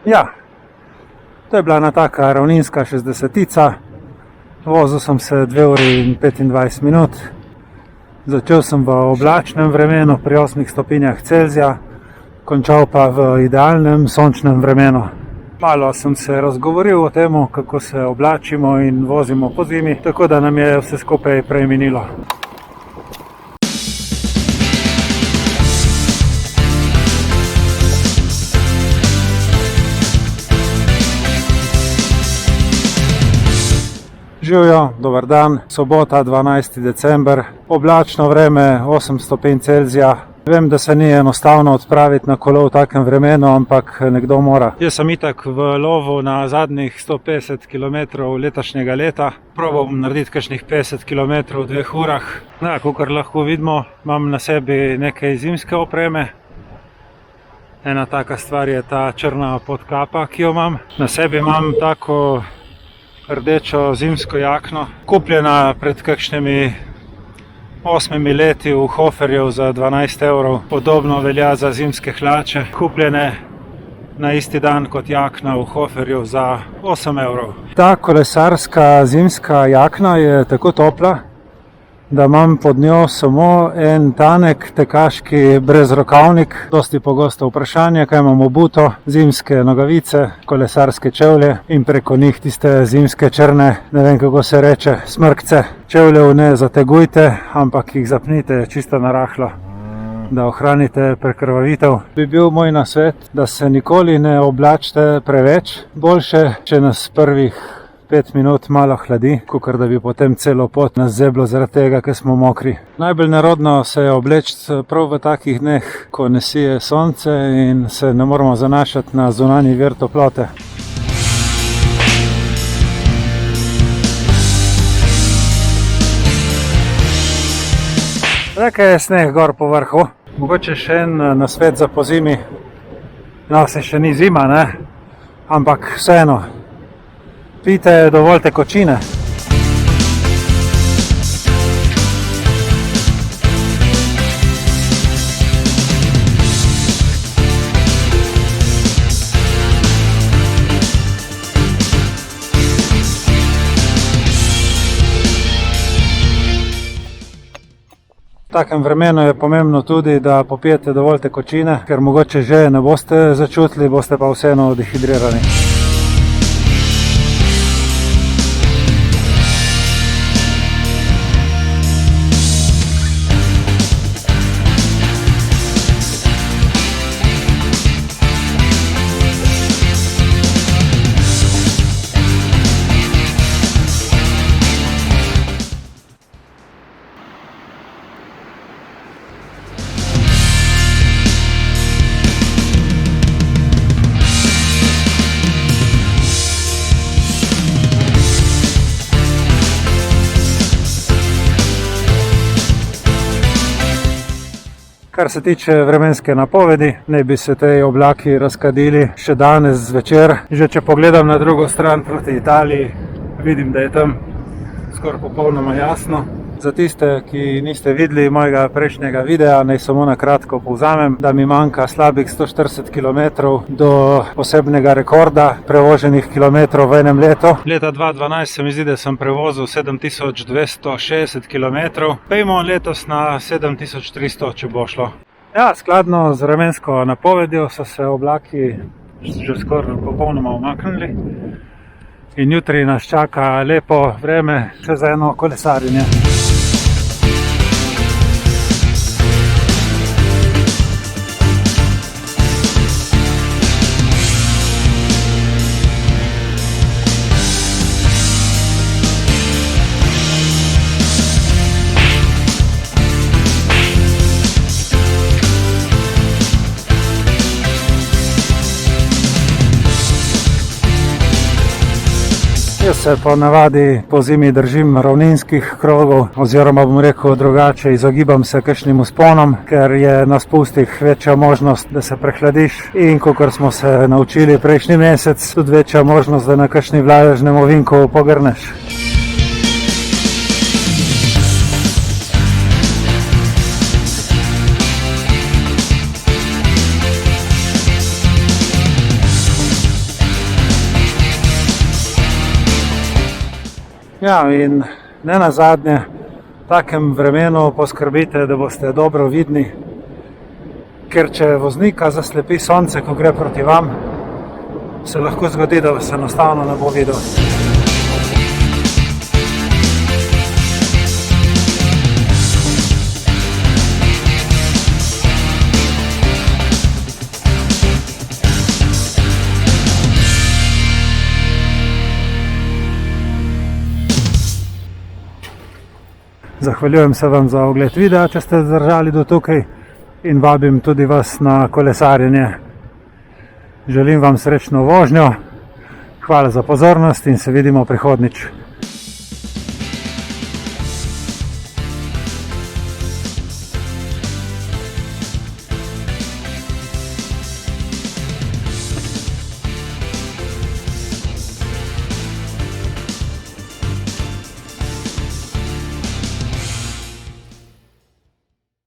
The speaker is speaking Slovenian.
Ja, to je bila ena taka ravninska 60-tica. Vozil sem se 2 uri in 25 minut. Začel sem v oblačnem vremenu pri 8 stopinjah Celzija, končal pa v idealnem sončnem vremenu. Malo sem se razgovoril o tem, kako se oblačimo in vozimo po zimi, tako da nam je vse skupaj prej minilo. Živjo, dober dan, sobota 12. december, oblačno vreme, 8 stopinj Celzija. Vem, da se ni enostavno odpraviti na kolo v takem vremenu, ampak nekdo mora. Jaz sem itak v lovu na zadnjih 150 km letošnjega leta. Probal bom narediti kakšnih 50 km v 2 urah. Kakor lahko vidimo, imam na sebi nekaj zimske opreme. Ena taka stvar je ta črna podkapa, ki jo imam. Na sebi imam tako rdečo zimsko jakno, kupljena pred kakšnimi 8 leti v Hoferju za 12 evrov. Podobno velja za zimske hlače, kupljene na isti dan kot jakna v Hoferju za 8 evrov. Ta kolesarska zimska jakna je tako topla, da imam pod njo samo en tanek tekaški brezrokavnik. Dosti pogosto vprašanje, kaj imam obuto, zimske nogavice, kolesarske čevlje in preko njih tiste zimske črne, ne vem kako se reče, smrkce. Čevljev ne zategujte, ampak jih zapnite čisto na rahlo, da ohranite prekrvavitev. Bi bil moj nasvet, da se nikoli ne oblačite preveč. Boljše, če nas prvih 5 minut malo hladi, kakor da bi potem celo pot nas zeblo zaradi tega, ker smo mokri. Najbolj nerodno se je obleči prav v takih dneh, ko ne sije sonce in se ne moramo zanašati na zunanji vir toplote. Nekaj je sneg gor po vrhu. Mogoče še en nasvet za pozimi. No, se še ni zima, ne? Ampak vseeno. Pijte dovolj tekočine. V takem vremenu je pomembno tudi, da popijete dovolj tekočine, ker mogoče že ne boste začutili, boste pa vseeno dehidrirani. Kar se tiče vremenske napovedi, naj bi se tej oblaki razkadili še danes zvečer. Že če pogledam na drugo stran proti Italiji, vidim, da je tam skoraj popolnoma jasno. Za tiste, ki niste videli mojega prejšnjega videa, naj samo na kratko povzamem, da mi manjka slabih 140 km do posebnega rekorda prevoženih kilometrov v enem letu. Leta 2012 se mi zdi, da sem prevozil 7260 km. Pejmo letos na 7300, če bo šlo. Ja, skladno z vremensko napovedjo so se oblaki že skoraj popolnoma umaknili. In jutri nas čaka lepo vreme še za eno kolesarjenje. Jaz se po navadi po zimi držim ravninskih krogov, oziroma bom rekel drugače, izogibam se kakšnim vzponom, ker je na spustih večja možnost, da se prehladiš in kakor smo se naučili prejšnji mesec, tudi večja možnost, da na kakšni vlažnem ovinku pogrneš. Ja, in ne nazadnje, v takem vremenu poskrbite, da boste dobro vidni, ker če voznika zaslepi sonce, ko gre proti vam, se lahko zgodi, da vas enostavno ne bo videl. Zahvaljujem se vam za ogled videa, če ste zdržali do tukaj, in vabim tudi vas na kolesarjenje. Želim vam srečno vožnjo, hvala za pozornost in se vidimo prihodnjič.